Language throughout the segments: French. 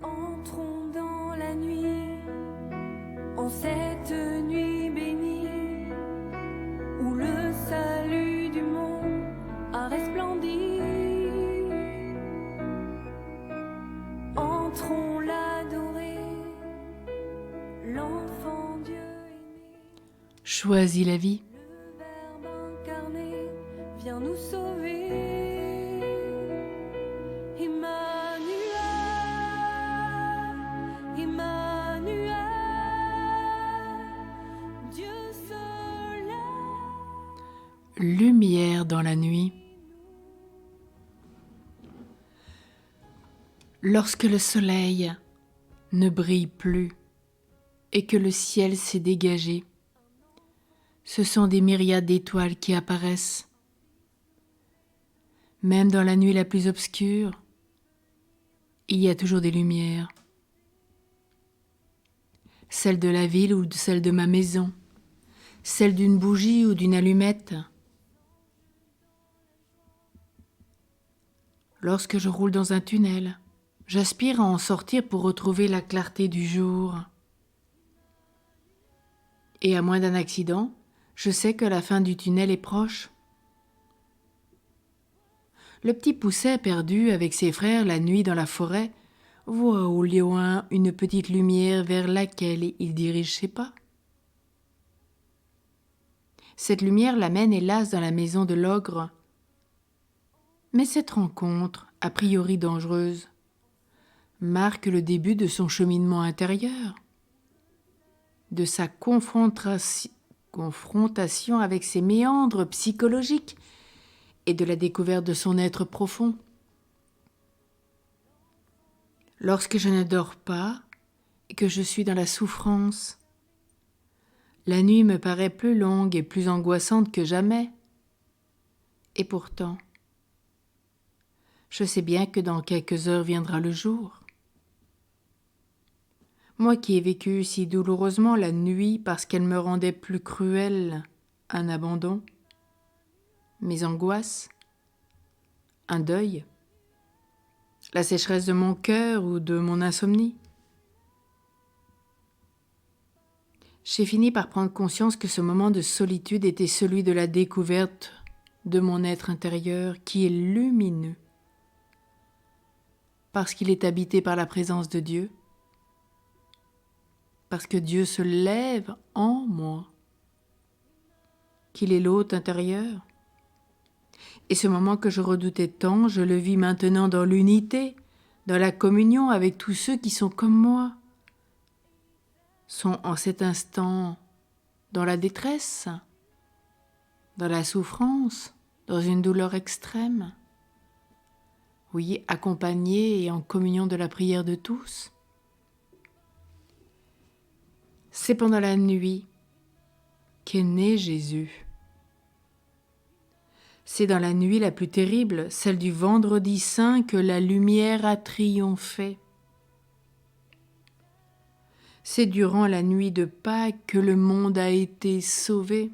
Entrons dans la nuit, en cette nuit bénie, où le salut du monde a resplendi. Entrons l'adorer, l'enfant Dieu est né. Choisis la vie. Le Verbe incarné vient nous sauver. Emmanuel, Emmanuel, Dieu seul est. Lumière dans la nuit. Lorsque le soleil ne brille plus et que le ciel s'est dégagé, ce sont des myriades d'étoiles qui apparaissent. Même dans la nuit la plus obscure, il y a toujours des lumières. Celle de la ville ou celle de ma maison, celle d'une bougie ou d'une allumette. Lorsque je roule dans un tunnel, j'aspire à en sortir pour retrouver la clarté du jour. Et à moins d'un accident, je sais que la fin du tunnel est proche. Le petit Pousset perdu avec ses frères la nuit dans la forêt voit au loin une petite lumière vers laquelle il dirige ses pas. Cette lumière l'amène hélas dans la maison de l'ogre. Mais cette rencontre, a priori dangereuse, marque le début de son cheminement intérieur, de sa confrontation avec ses méandres psychologiques et de la découverte de son être profond. Lorsque je ne dors pas et que je suis dans la souffrance, la nuit me paraît plus longue et plus angoissante que jamais. Et pourtant, je sais bien que dans quelques heures viendra le jour. Moi qui ai vécu si douloureusement la nuit parce qu'elle me rendait plus cruelle un abandon, mes angoisses, un deuil, la sécheresse de mon cœur ou de mon insomnie. J'ai fini par prendre conscience que ce moment de solitude était celui de la découverte de mon être intérieur qui est lumineux, parce qu'il est habité par la présence de Dieu, parce que Dieu se lève en moi, qu'il est l'hôte intérieur. Et ce moment que je redoutais tant, je le vis maintenant dans l'unité, dans la communion avec tous ceux qui sont comme moi, sont en cet instant dans la détresse, dans la souffrance, dans une douleur extrême. Oui, accompagnés et en communion de la prière de tous. C'est pendant la nuit qu'est né Jésus. C'est dans la nuit la plus terrible, celle du vendredi saint, que la lumière a triomphé. C'est durant la nuit de Pâques que le monde a été sauvé.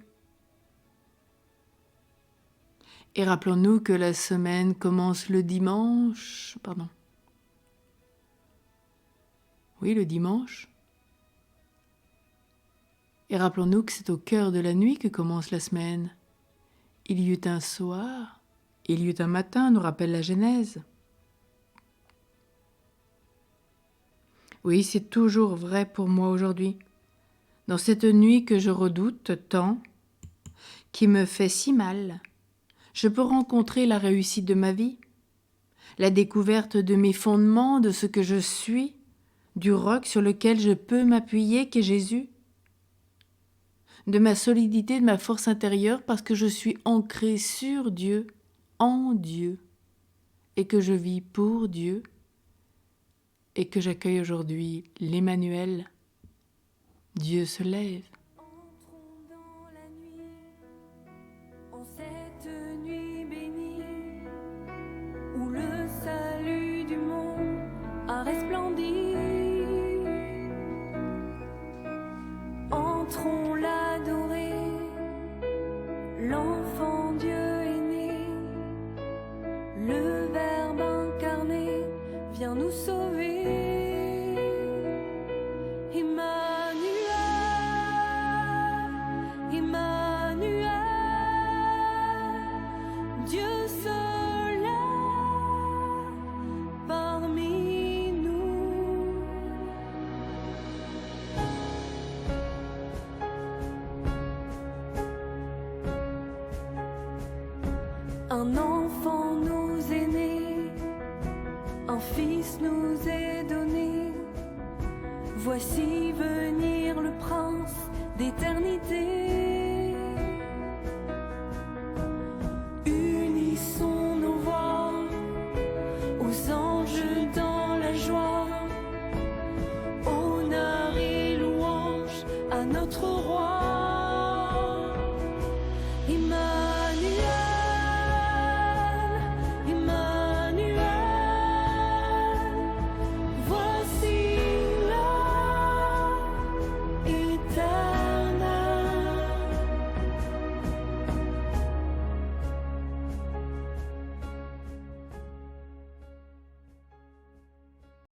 Et rappelons-nous que la semaine commence le dimanche. Oui, le dimanche. Et rappelons-nous que c'est au cœur de la nuit que commence la semaine. Il y eut un soir, il y eut un matin, nous rappelle la Genèse. Oui, c'est toujours vrai pour moi aujourd'hui. Dans cette nuit que je redoute tant, qui me fait si mal, je peux rencontrer la réussite de ma vie, la découverte de mes fondements, de ce que je suis, du roc sur lequel je peux m'appuyer qu'est Jésus, de ma solidité, de ma force intérieure, parce que je suis ancré sur Dieu, en Dieu, et que je vis pour Dieu, et que j'accueille aujourd'hui l'Emmanuel. Dieu se lève. Entrons dans la nuit, en cette nuit bénie, où le salut du monde a resplendi. Entrons l'adorer, l'enfant Dieu est né, le Verbe incarné vient nous sauver. Un enfant nous est né, un fils nous est donné. Voici venir le prince d'éternité.